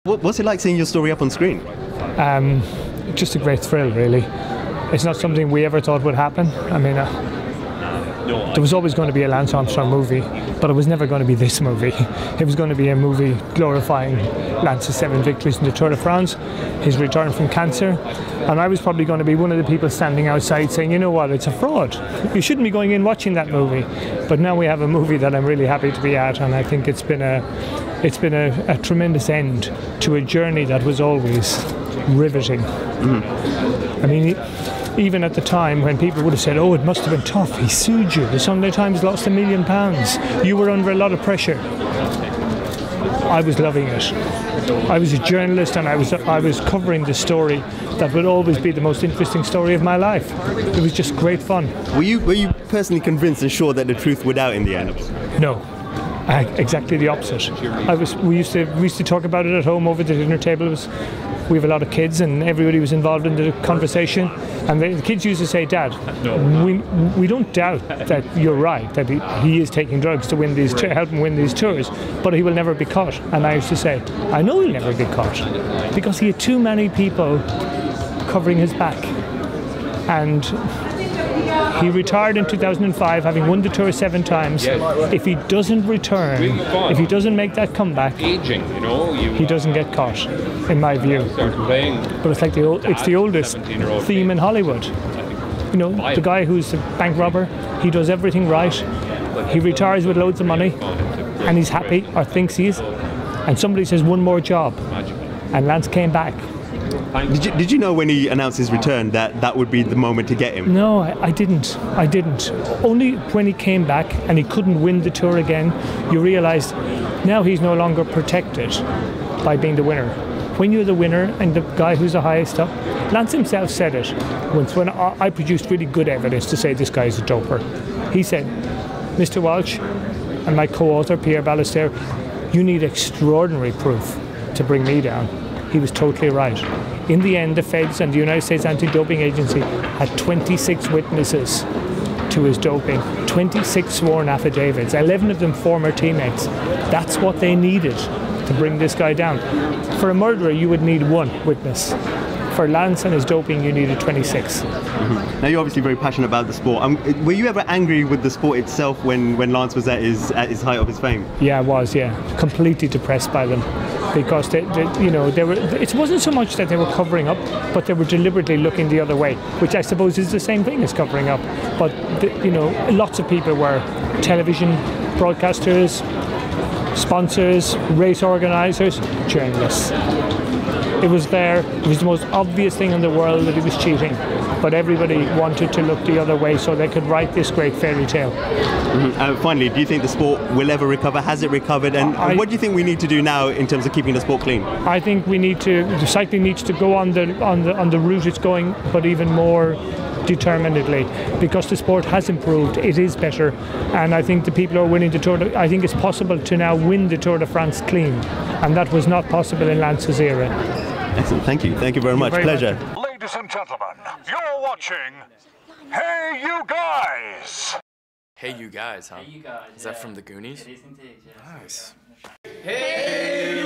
What's it like seeing your story up on screen? Just a great thrill, really. It's not something we ever thought would happen. I mean, there was always going to be a Lance Armstrong movie, but it was never going to be this movie. It was going to be a movie glorifying Lance's 7 victories in the Tour de France, his return from cancer, and I was probably going to be one of the people standing outside saying, you know what, it's a fraud. You shouldn't be going in watching that movie. But now we have a movie that I'm really happy to be at, and I think it's been a tremendous end to a journey that was always riveting. I mean, even at the time when people would have said, oh, it must have been tough, he sued you, the Sunday Times lost £1 million, you were under a lot of pressure. I was loving it. I was a journalist and I was covering the story that would always be the most interesting story of my life. It was just great fun. Were you personally convinced and sure that the truth would out in the end? No. Exactly the opposite. We used to talk about it at home over the dinner table. We have a lot of kids and everybody was involved in the conversation, and the kids used to say, Dad, we don't doubt that you're right, that he is taking drugs to win these, to help him win these tours, but he will never be caught. And I used to say, I know he'll never be caught, because he had too many people covering his back. And he retired in 2005, having won the Tour 7 times. If he doesn't return, if he doesn't make that comeback, he doesn't get caught, in my view. But it's like it's the oldest theme in Hollywood. You know, the guy who's a bank robber, he does everything right. He retires with loads of money, and he's happy, or thinks he is. And somebody says, one more job. And Lance came back. Did you know when he announced his return that would be the moment to get him? No, I didn't. Only when he came back and he couldn't win the Tour again, you realised now he's no longer protected by being the winner. When you're the winner and the guy who's the highest up, Lance himself said it once when I produced really good evidence to say this guy's a doper. He said, Mr. Walsh and my co-author Pierre Ballester, you need extraordinary proof to bring me down. He was totally right. In the end, the feds and the United States Anti-Doping Agency had 26 witnesses to his doping, 26 sworn affidavits, 11 of them former teammates. That's what they needed to bring this guy down. For a murderer, you would need 1 witness. For Lance and his doping, you needed 26. Now, you're obviously very passionate about the sport. Were you ever angry with the sport itself when Lance was at his height of his fame? Yeah, I was, yeah. Completely depressed by them. Because it wasn't so much that they were covering up, but they were deliberately looking the other way, which I suppose is the same thing as covering up. But lots of people were television broadcasters, sponsors, race organisers, journalists. It was there. It was the most obvious thing in the world that he was cheating, but everybody wanted to look the other way so they could write this great fairy tale. Finally, do you think the sport will ever recover? Has it recovered? And what do you think we need to do now in terms of keeping the sport clean? I think the cycling needs to go on the route it's going, but even more determinedly, because the sport has improved. It is better, and I think the people who are winning the Tour, I think it's possible to now win the Tour de France clean, and that was not possible in Lance's era. Excellent. Thank you very much. Pleasure. Ladies and gentlemen, you're watching Hey You Guys. Hey You Guys, huh? Hey You Guys. Is that from the Goonies? It is indeed, yeah. Nice. Hey